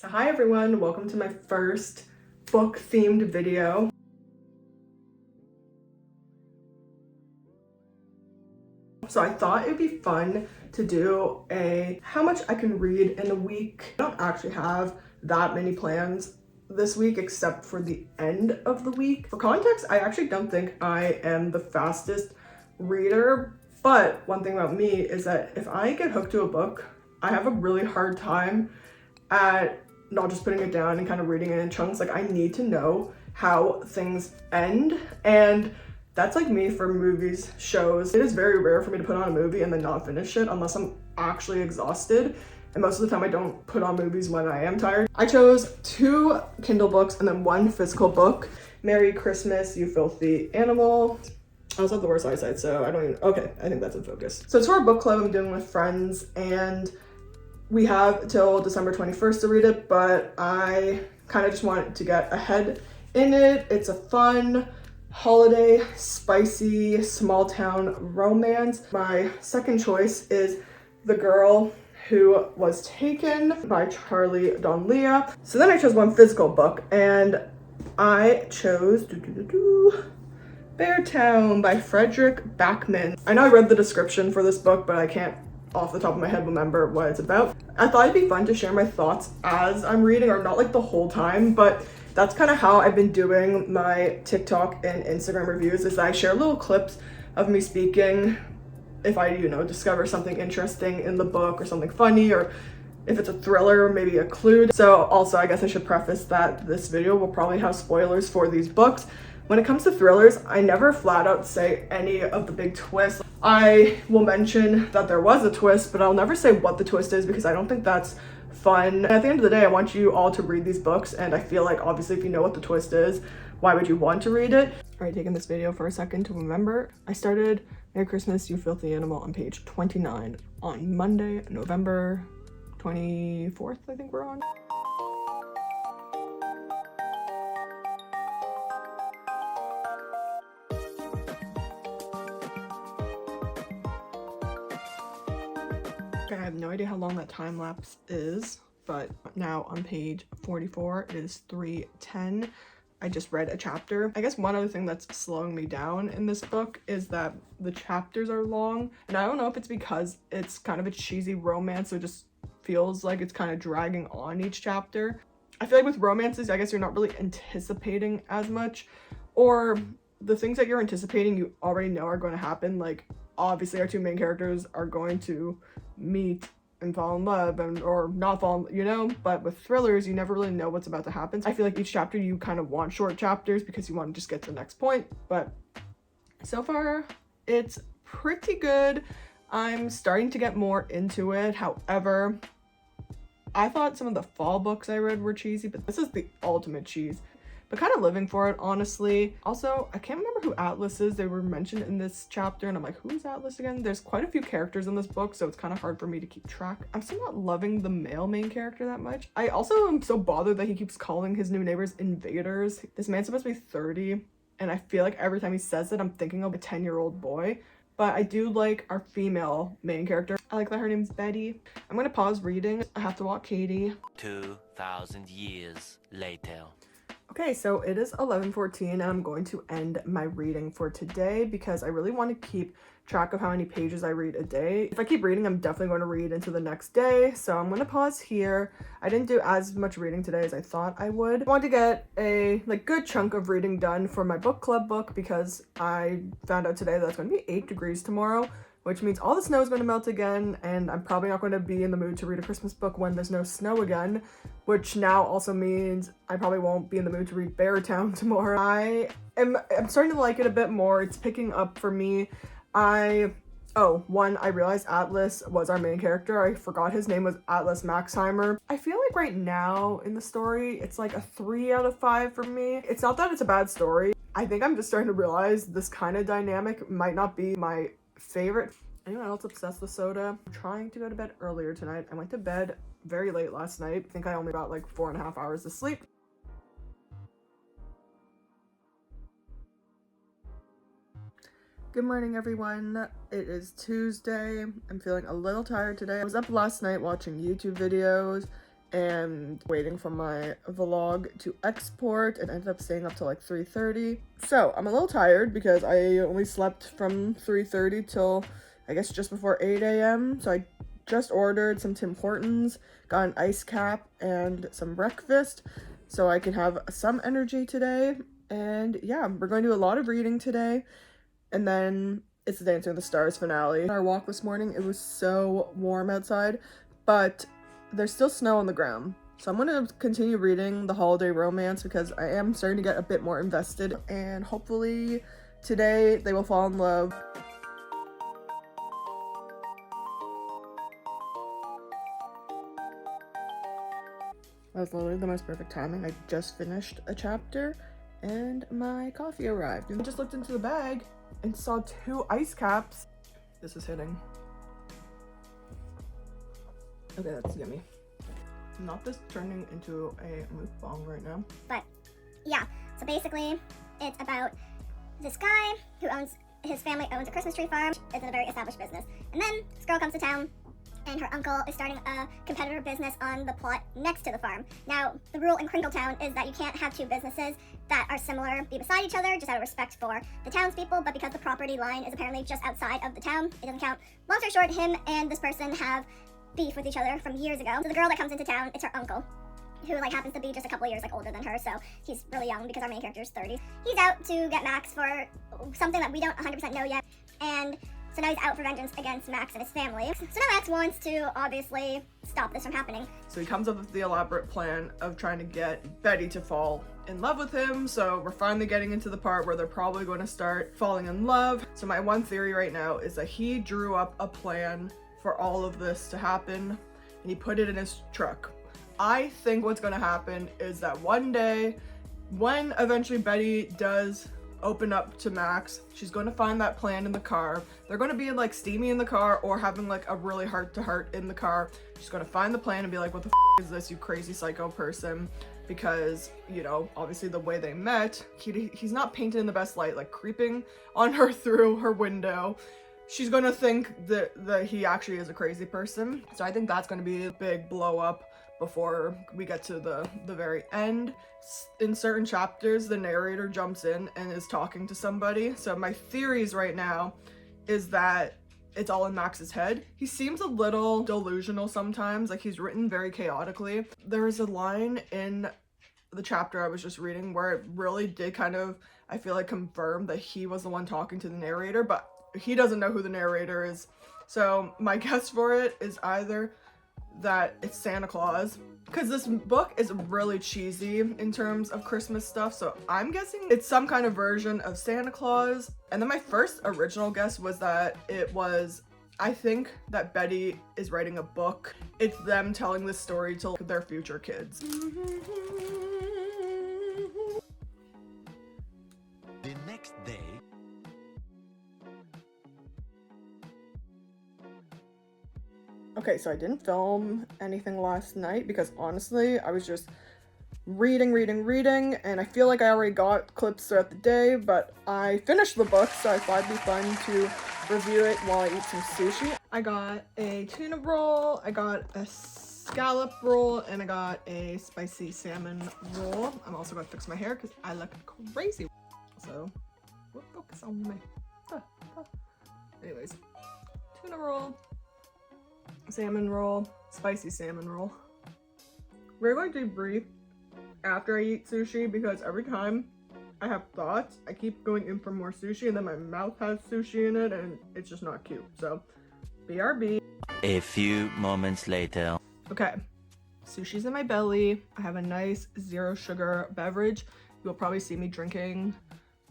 So hi everyone, welcome to my first book themed video. So I thought it would be fun to do a how much I can read in a week. I don't actually have that many plans this week except for the end of the week. For context, I actually don't think I am the fastest reader, but one thing about me is that if I get hooked to a book, I have a really hard time at not just putting it down and kind of reading it in chunks. Like, I need to know how things end, and that's like me for movies, shows. It is very rare for me to put on a movie and then not finish it unless I'm actually exhausted, and most of the time I don't put on movies when I am tired. I chose 2 Kindle books and then 1 physical book. Merry Christmas, You Filthy Animal. I also have the worst eyesight, so I don't even, okay, I think that's in focus. So it's for a book club I'm doing with friends, and we have till December 21st to read it, but I kind of just want to get ahead in it. It's a fun, holiday, spicy, small town romance. My second choice is The Girl Who Was Taken by Charlie Donlea. So then I chose 1 physical book, and I chose Beartown by Frederick Backman. I know I read the description for this book, but I can't off the top of my head remember what it's about. I thought it'd be fun to share my thoughts as I'm reading, or not like the whole time, but that's kind of how I've been doing my TikTok and Instagram reviews, is that I share little clips of me speaking if I, discover something interesting in the book or something funny, or if it's a thriller, maybe a clue. So also, I guess I should preface that this video will probably have spoilers for these books. When it comes to thrillers, I never flat out say any of the big twists. I will mention that there was a twist, but I'll never say what the twist is because I don't think that's fun. And at the end of the day, I want you all to read these books, and I feel like obviously if you know what the twist is, why would you want to read it? All right, taking this video for a second to remember, I started Merry Christmas, You Filthy Animal on page 29 on Monday, November 24th, I think we're on. I have no idea how long that time lapse is, but now on page 44, it is 3:10. I just read a chapter. I guess one other thing that's slowing me down in this book is that the chapters are long, and I don't know if it's because it's kind of a cheesy romance, so it just feels like it's kind of dragging on each chapter. I feel like with romances, I guess you're not really anticipating as much, or the things that you're anticipating you already know are going to happen. Like, obviously our 2 main characters are going to meet and fall in love, or not fall in, but with thrillers you never really know what's about to happen. I feel like each chapter you kind of want short chapters because you want to just get to the next point, but so far it's pretty good. I'm starting to get more into it. However, I thought some of the fall books I read were cheesy, but this is the ultimate cheese. But kind of living for it, honestly. Also, I can't remember who Atlas is. They were mentioned in this chapter, and I'm like, who is Atlas again? There's quite a few characters in this book, so it's kind of hard for me to keep track. I'm still not loving the male main character that much. I also am so bothered that he keeps calling his new neighbors invaders. This man's supposed to be 30, and I feel like every time he says it, I'm thinking of a 10-year-old boy. But I do like our female main character. I like that her name's Betty. I'm gonna pause reading. I have to walk Katie. 2,000 years later. Okay, so it is 11:14 and I'm going to end my reading for today because I really want to keep track of how many pages I read a day. If I keep reading, I'm definitely going to read into the next day. So I'm going to pause here. I didn't do as much reading today as I thought I would. I want to get a good chunk of reading done for my book club book because I found out today that it's going to be 8 degrees tomorrow, which means all the snow is going to melt again, and I'm probably not going to be in the mood to read a Christmas book when there's no snow again, which now also means I probably won't be in the mood to read Beartown tomorrow. I'm starting to like it a bit more. It's picking up for me. I realized Atlas was our main character. I forgot his name was Atlas Maxheimer. I feel like right now in the story, it's like a 3 out of 5 for me. It's not that it's a bad story. I think I'm just starting to realize this kind of dynamic might not be my favorite. Anyone else obsessed with soda? I'm trying to go to bed earlier tonight. I went to bed very late last night. I think I only got like 4.5 hours of sleep. Good morning, everyone. It is Tuesday. I'm feeling a little tired today. I was up last night watching YouTube videos and waiting for my vlog to export. It ended up staying up till like 3:30. So I'm a little tired because I only slept from 3:30 till I guess just before 8 a.m. So I just ordered some Tim Hortons, got an ice cap and some breakfast so I can have some energy today. And yeah, we're going to do a lot of reading today. And then it's the Dancing with the Stars finale. On our walk this morning, it was so warm outside, but there's still snow on the ground. So I'm going to continue reading The Holiday Romance because I am starting to get a bit more invested, and hopefully today they will fall in love. That was literally the most perfect timing. I just finished a chapter and my coffee arrived. I just looked into the bag and saw 2 ice caps. This is hitting. Okay, that's yummy. Not this turning into a mukbang right now. But yeah, so basically it's about this guy who his family owns a Christmas tree farm. It's a very established business. And then this girl comes to town and her uncle is starting a competitor business on the plot next to the farm. Now, the rule in Crinkletown is that you can't have 2 businesses that are similar be beside each other, just out of respect for the townspeople, but because the property line is apparently just outside of the town, it doesn't count. Long story short, him and this person have beef with each other from years ago. So the girl that comes into town, it's her uncle, who like happens to be just a couple years like older than her, so he's really young because our main character is 30. He's out to get Max for something that we don't 100% know yet, and so now he's out for vengeance against Max and his family. So now Max wants to obviously stop this from happening. So he comes up with the elaborate plan of trying to get Betty to fall in love with him. So we're finally getting into the part where they're probably going to start falling in love. So my one theory right now is that he drew up a plan for all of this to happen and he put it in his truck. I think what's going to happen is that one day when eventually Betty does open up to Max, she's going to find that plan in the car. They're going to be like steamy in the car or having like a really heart-to-heart in the car. She's going to find the plan and be like, what the is this, you crazy psycho person? Because, you know, obviously the way they met, he's not painted in the best light, like creeping on her through her window. She's going to think that he actually is a crazy person. So I think that's going to be a big blow up before we get to the very end. In certain chapters, the narrator jumps in and is talking to somebody. So my theories right now is that it's all in Max's head. He seems a little delusional sometimes, like he's written very chaotically. There's a line in the chapter I was just reading where it really did kind of, I feel like, confirm that he was the one talking to the narrator, but he doesn't know who the narrator is. So my guess for it is either that it's Santa Claus, because this book is really cheesy in terms of Christmas stuff, so I'm guessing it's some kind of version of Santa Claus. And then my first original guess was that it was, I think that Betty is writing a book. It's them telling this story to their future kids. The next day. Okay, so I didn't film anything last night because honestly, I was just reading, and I feel like I already got clips throughout the day, but I finished the book, so I thought it'd be fun to review it while I eat some sushi. I got a tuna roll, I got a scallop roll, and I got a spicy salmon roll. I'm also gonna fix my hair because I look crazy. So, we'll focus on me. Anyways, tuna roll, salmon roll, spicy salmon roll. We're going to debrief after I eat sushi because every time I have thoughts, I keep going in for more sushi and then my mouth has sushi in it and it's just not cute. So, BRB. A few moments later. Okay, sushi's in my belly. I have a nice 0 sugar beverage. You'll probably see me drinking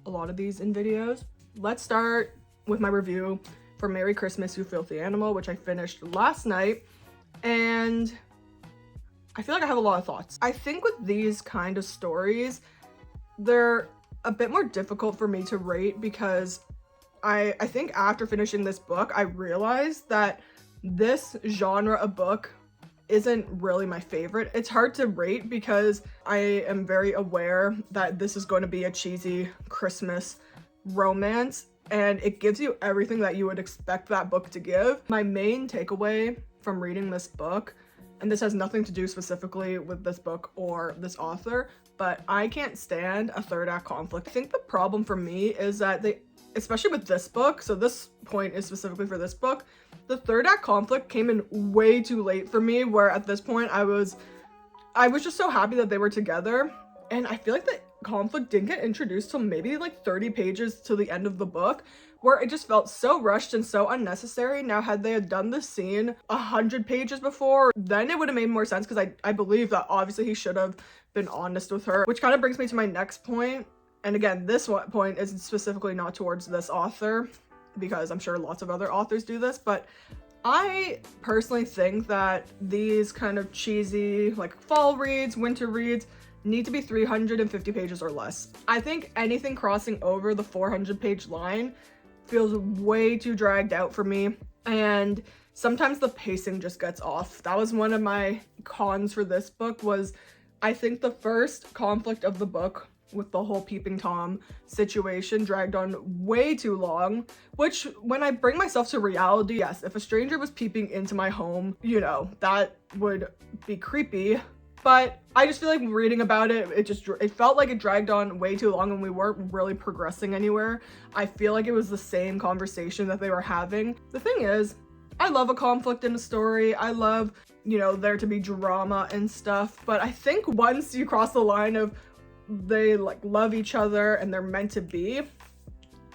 a lot of these in videos. Let's start with my review for Merry Christmas, You Filthy Animal, which I finished last night, and I feel like I have a lot of thoughts. I think with these kind of stories, they're a bit more difficult for me to rate because I think after finishing this book, I realized that this genre of book isn't really my favorite. It's hard to rate because I am very aware that this is going to be a cheesy Christmas romance, and it gives you everything that you would expect that book to give. My main takeaway from reading this book and this has nothing to do specifically with this book or this author, but I can't stand a third act conflict. I think the problem for me is that they, especially with this book, so this point is specifically for this book, the third act conflict came in way too late for me, where at this point I was just so happy that they were together, and I feel like the conflict didn't get introduced till maybe like 30 pages to the end of the book, where it just felt so rushed and so unnecessary. Now, had they had done this scene 100 pages before, then it would have made more sense, because I believe that obviously he should have been honest with her, which kind of brings me to my next point. And again, this point is specifically not towards this author, because I'm sure lots of other authors do this, but I personally think that these kind of cheesy, like fall reads, winter reads, need to be 350 pages or less. I think anything crossing over the 400 page line feels way too dragged out for me, and sometimes the pacing just gets off. That was one of my cons for this book, was I think the first conflict of the book with the whole peeping Tom situation dragged on way too long, which when I bring myself to reality, yes, if a stranger was peeping into my home, you know, that would be creepy. But I just feel like reading about it, it felt like it dragged on way too long and we weren't really progressing anywhere. I feel like it was the same conversation that they were having. The thing is, I love a conflict in a story. I love, you know, there to be drama and stuff. But I think once you cross the line of they like love each other and they're meant to be,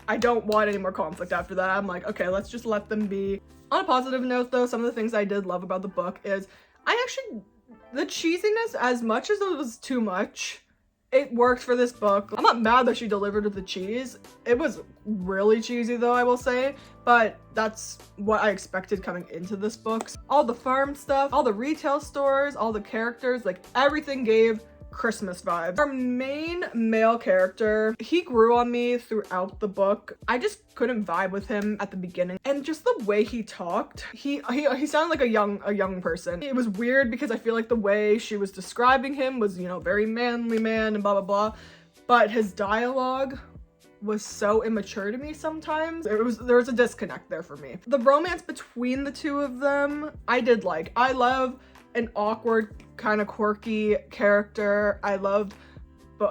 I don't want any more conflict after that. I'm like, okay, let's just let them be. On a positive note though, some of the things I did love about the book is the cheesiness, as much as it was too much, it worked for this book. I'm not mad that she delivered with the cheese. It was really cheesy though, I will say, but that's what I expected coming into this book. All the farm stuff, all the retail stores, all the characters, like everything gave Christmas vibes. Our main male character, he grew on me throughout the book. I just couldn't vibe with him at the beginning, and just the way he talked, he sounded like a young person. It was weird because I feel like the way she was describing him was, you know, very manly man and blah blah blah, but his dialogue was so immature to me sometimes. There was a disconnect there for me. The romance between the two of them, I did like. I love an awkward, kind of quirky character. I loved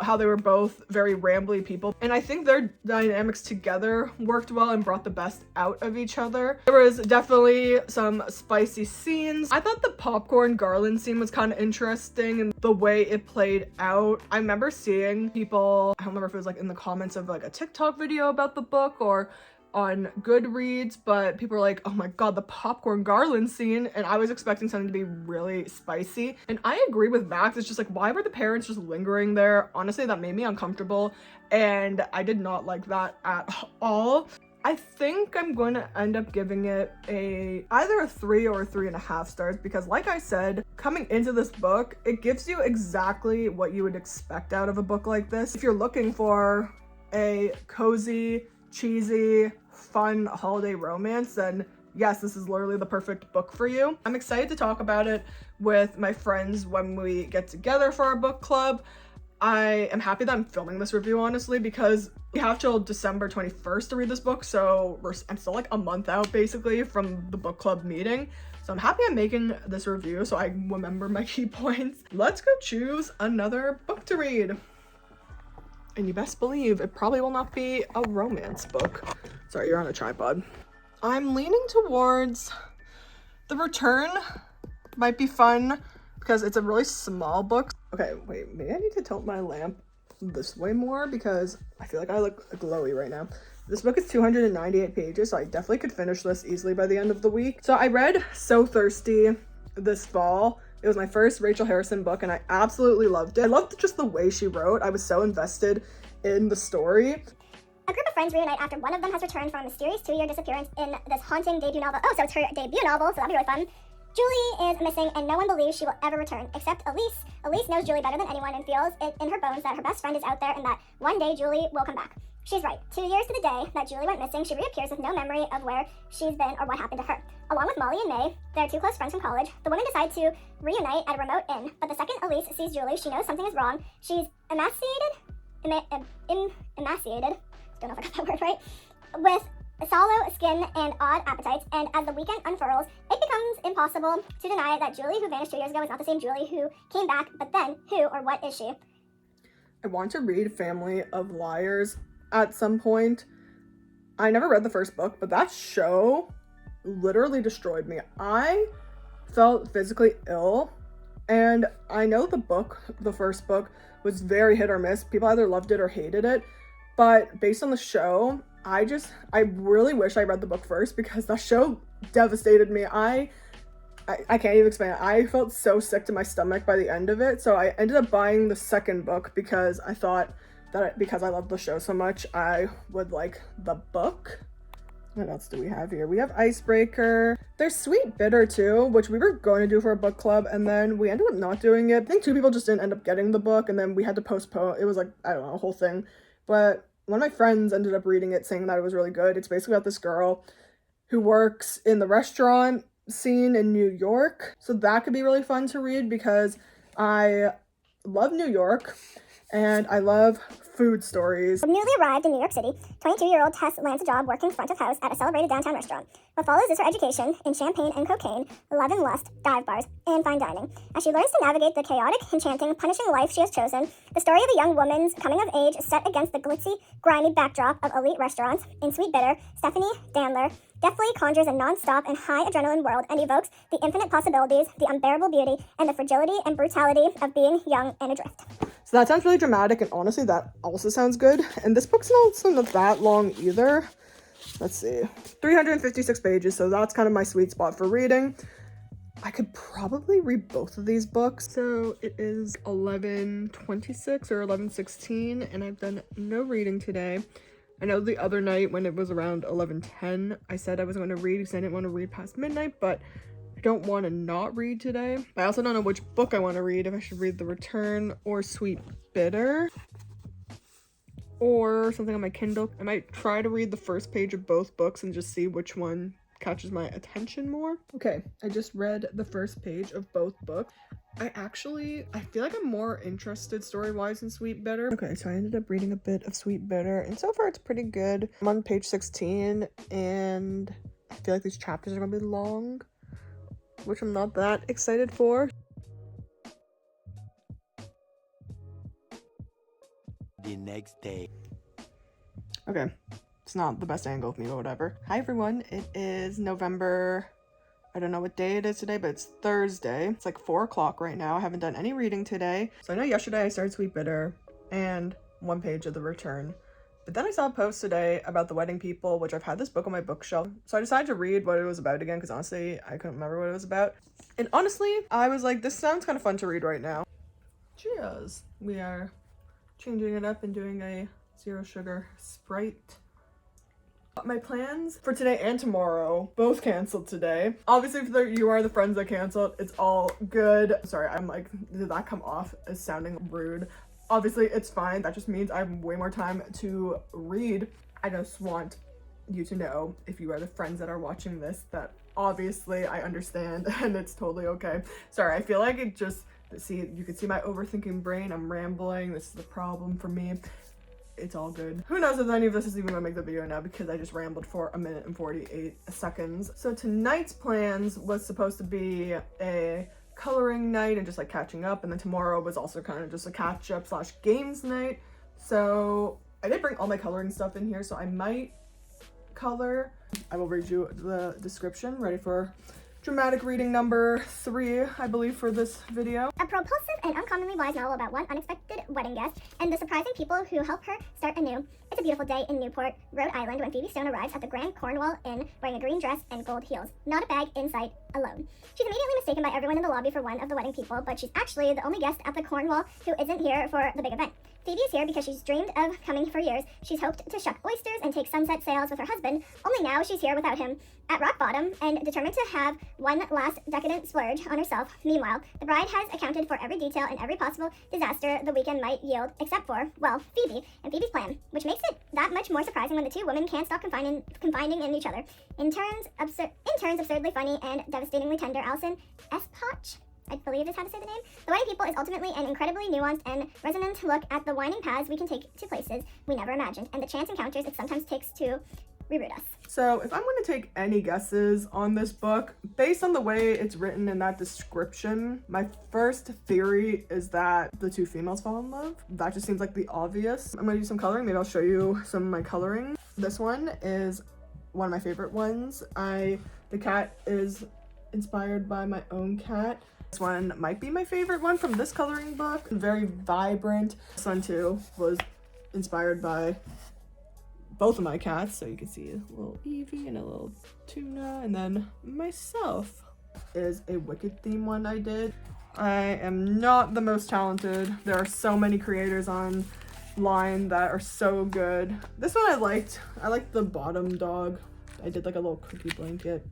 how they were both very rambly people, and I think their dynamics together worked well and brought the best out of each other. There was definitely some spicy scenes. I thought the popcorn garland scene was kind of interesting and the way it played out. I remember seeing people, I don't remember if it was like in the comments of like a TikTok video about the book or on Goodreads, but people were like, oh my god, the popcorn garland scene, and I was expecting something to be really spicy. And I agree with Max. It's just like, why were the parents just lingering there? Honestly, that made me uncomfortable, and I did not like that at all. I think I'm going to end up giving it either a 3 or a 3.5 stars, because like I said, coming into this book, it gives you exactly what you would expect out of a book like this. If you're looking for a cozy, cheesy, fun holiday romance, then yes, this is literally the perfect book for you. I'm excited to talk about it with my friends when we get together for our book club. I am happy that I'm filming this review, honestly, because we have till December 21st to read this book, so I'm still like a month out basically from the book club meeting. So I'm happy I'm making this review so I remember my key points. Let's go choose another book to read. And you best believe it probably will not be a romance book. Sorry, you're on a tripod. I'm leaning towards The Return. Might be fun because it's a really small book. Okay, wait, maybe I need to tilt my lamp this way more because I feel like I look glowy right now. This book is 298 pages, so I definitely could finish this easily by the end of the week. So I read So Thirsty this fall. It was my first Rachel Harrison book, and I absolutely loved it. I loved just the way she wrote. I was so invested in the story. A group of friends reunite after one of them has returned from a mysterious 2-year disappearance in this haunting debut novel. Oh, so it's her debut novel, so that'll be really fun. Julie is missing, and no one believes she will ever return, except Elise. Elise knows Julie better than anyone and feels it in her bones that her best friend is out there and that one day Julie will come back. She's right. 2 years to the day that Julie went missing, she reappears with no memory of where she's been or what happened to her. Along with Molly and May, they're 2 close friends from college, the women decide to reunite at a remote inn, but the second Elise sees Julie, she knows something is wrong. She's emaciated? Emaciated? Don't know if I got that word right. With sallow skin and odd appetites, and as the weekend unfurls, it becomes impossible to deny that Julie, who vanished 2 years ago, is not the same Julie who came back, but then who or what is she? I want to read Family of Liars at some point. I never read the first book, but that show literally destroyed me. I felt physically ill, and I know the first book, was very hit or miss. People either loved it or hated it, but based on the show, I really wish I read the book first, because that show devastated me. I can't even explain it. I felt so sick to my stomach by the end of it, so I ended up buying the second book because I thought that because I loved the show so much, I would like the book. What else do we have here? We have Icebreaker. There's Sweet Bitter too, which we were going to do for a book club, and then we ended up not doing it. I think 2 people just didn't end up getting the book, and then we had to postpone. It was like, I don't know, a whole thing. But one of my friends ended up reading it, saying that it was really good. It's basically about this girl who works in the restaurant scene in New York. So that could be really fun to read, because I love New York and I love food stories. Newly arrived in New York City, 22-year-old Tess lands a job working front of house at a celebrated downtown restaurant. What follows is her education in champagne and cocaine, love and lust, dive bars, and fine dining. As she learns to navigate the chaotic, enchanting, punishing life she has chosen, the story of a young woman's coming of age set against the glitzy, grimy backdrop of elite restaurants. In Sweet Bitter, Stephanie Dandler deftly conjures a non-stop and high adrenaline world and evokes the infinite possibilities, the unbearable beauty, and the fragility and brutality of being young and adrift. So that sounds really dramatic, and honestly, that also sounds good. And this book's also not that long either. Let's see, 356 pages, so that's kind of my sweet spot for reading. I could probably read both of these books. So it is 11:26 or 11:16, and I've done no reading today. I know the other night when it was around 11:10, I said I was going to read because I didn't want to read past midnight, but I don't want to not read today. I also don't know which book I want to read, if I should read The Return or Sweet Bitter or something on my Kindle. I might try to read the first page of both books and just see which one catches my attention more. Okay, I just read the first page of both books. I feel like I'm more interested story-wise in Sweet Bitter. Okay, so I ended up reading a bit of Sweet Bitter, and so far it's pretty good. I'm on page 16, and I feel like these chapters are gonna be long, which I'm not that excited for. The next day. Okay, it's not the best angle of me, but whatever. Hi everyone, it is November, I don't know what day it is today, but it's Thursday. It's like 4 o'clock right now. I haven't done any reading today. So I know yesterday I started Sweet Bitter and 1 page of The Return. But then I saw a post today about The Wedding People, which I've had this book on my bookshelf. So I decided to read what it was about again, because honestly, I couldn't remember what it was about. And honestly, I was like, this sounds kind of fun to read right now. Cheers. We are changing it up and doing a 0 sugar Sprite. My plans for today and tomorrow both canceled today. Obviously, if you are the friends that canceled, it's all good. Sorry, I'm like, did that come off as sounding rude? Obviously, it's fine. That just means I have way more time to read. I just want you to know, if you are the friends that are watching this, that obviously I understand and it's totally okay. Sorry, I feel like it just, you can see my overthinking brain. I'm rambling. This is the problem for me. It's all good. Who knows if any of this is even gonna make the video now, because I just rambled for 1 minute and 48 seconds. So tonight's plans was supposed to be a coloring night and just like catching up, and then tomorrow was also kind of just a catch up / games night. So I did bring all my coloring stuff in here, so I might color. I will read you the description. Ready for dramatic reading number 3, I believe, for this video. A propulsive and uncommonly wise novel about one unexpected wedding guest and the surprising people who help her start anew. It's a beautiful day in Newport, Rhode Island, when Phoebe Stone arrives at the Grand Cornwall Inn wearing a green dress and gold heels. Not a bag in sight, alone. She's immediately mistaken by everyone in the lobby for one of the wedding people, but she's actually the only guest at the Cornwall who isn't here for the big event. Phoebe is here because she's dreamed of coming for years. She's hoped to shuck oysters and take sunset sails with her husband, only now she's here without him, at rock bottom, and determined to have one last decadent splurge on herself. Meanwhile, the bride has accounted for every detail and every possible disaster the weekend might yield, except for, well, Phoebe and Phoebe's plan, which makes it that much more surprising when the two women can't stop confiding in each other. In turns absurdly funny and devastatingly tender, Alison Espach, I believe is how to say the name. The Wedding People is ultimately an incredibly nuanced and resonant look at the winding paths we can take to places we never imagined, and the chance encounters it sometimes takes to reroute us. So if I'm going to take any guesses on this book, based on the way it's written in that description, my first theory is that the two females fall in love. That just seems like the obvious. I'm going to do some coloring. Maybe I'll show you some of my coloring. This one is one of my favorite ones. The cat is inspired by my own cat. This one might be my favorite one from this coloring book. Very vibrant. This one too was inspired by both of my cats, so you can see a little Evie and a little Tuna, and then myself is a Wicked theme one I did. I am not the most talented. There are so many creators online that are so good. This one I liked. I liked the bottom dog. I did like a little cookie blanket,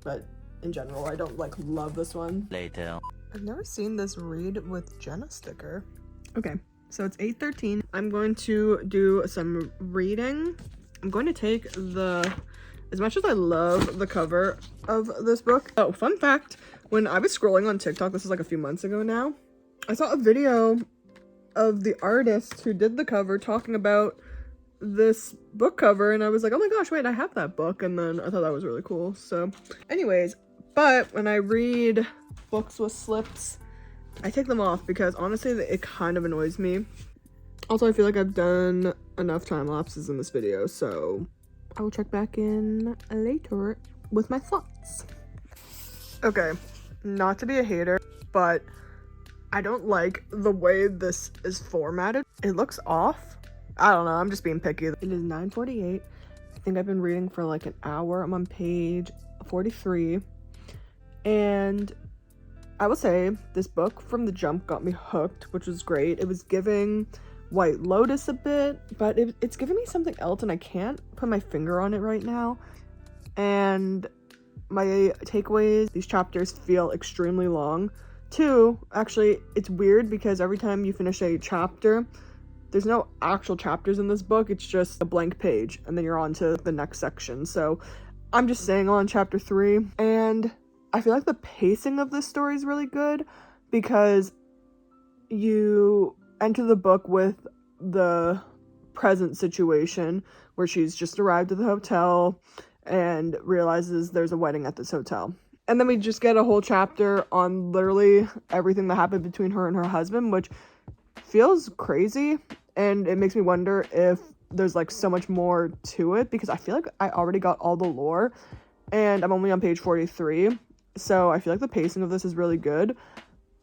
but in general, I don't like love this one. Later. I've never seen this read with Jenna sticker. Okay. So it's 8:13. I'm going to do some reading. I'm going to take as much as I love the cover of this book. Oh, fun fact, when I was scrolling on TikTok, this is like a few months ago now, I saw a video of the artist who did the cover talking about this book cover, and I was like, oh my gosh, wait, I have that book. And then I thought that was really cool. So anyways, but when I read books with slips, I take them off because honestly it kind of annoys me. Also, I feel like I've done enough time lapses in this video, so I will check back in later with my thoughts. Okay, not to be a hater, but I don't like the way this is formatted. It looks off. I don't know, I'm just being picky. It is 9:48. I think I've been reading for like an hour. I'm on page 43, and I will say this book from the jump got me hooked, which was great. It was giving White Lotus a bit, but it's giving me something else, and I can't put my finger on it right now. And my takeaways, these chapters feel extremely long. Two, actually, it's weird because every time you finish a chapter, there's no actual chapters in this book. It's just a blank page, and then you're on to the next section. So I'm just staying on chapter 3, and I feel like the pacing of this story is really good because you enter the book with the present situation where she's just arrived at the hotel and realizes there's a wedding at this hotel. And then we just get a whole chapter on literally everything that happened between her and her husband, which feels crazy. And it makes me wonder if there's like so much more to it because I feel like I already got all the lore and I'm only on page 43. So I feel like the pacing of this is really good.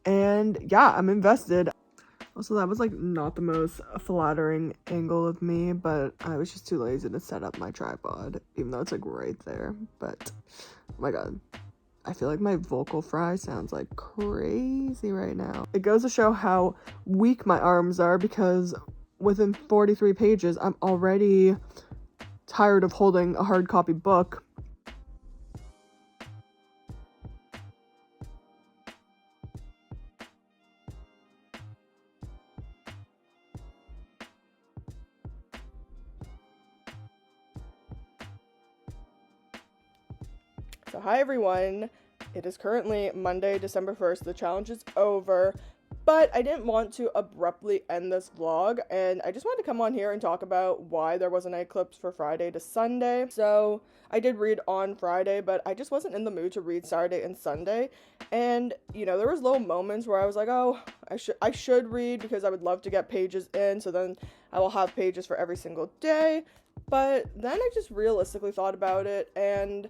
And yeah, I'm invested. Also, that was like not the most flattering angle of me, but I was just too lazy to set up my tripod, even though it's like right there. But oh my god, I feel like my vocal fry sounds like crazy right now. It goes to show how weak my arms are because within 43 pages, I'm already tired of holding a hard copy book. So hi everyone, it is currently Monday, December 1st, the challenge is over, but I didn't want to abruptly end this vlog, and I just wanted to come on here and talk about why there wasn't an eclipse for Friday to Sunday. So I did read on Friday, but I just wasn't in the mood to read Saturday and Sunday, and you know, there was little moments where I was like, oh, I should read because I would love to get pages in, so then I will have pages for every single day, but then I just realistically thought about it, and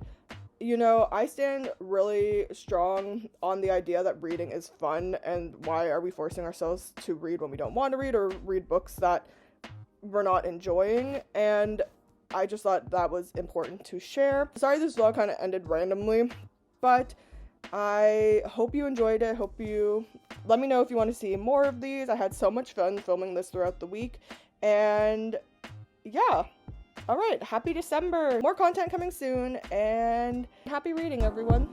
you know, I stand really strong on the idea that reading is fun, and why are we forcing ourselves to read when we don't want to read or read books that we're not enjoying, and I just thought that was important to share. Sorry this vlog kind of ended randomly, but I hope you enjoyed it. Hope you let me know if you want to see more of these. I had so much fun filming this throughout the week, and yeah. All right, happy December. More content coming soon, and happy reading, everyone.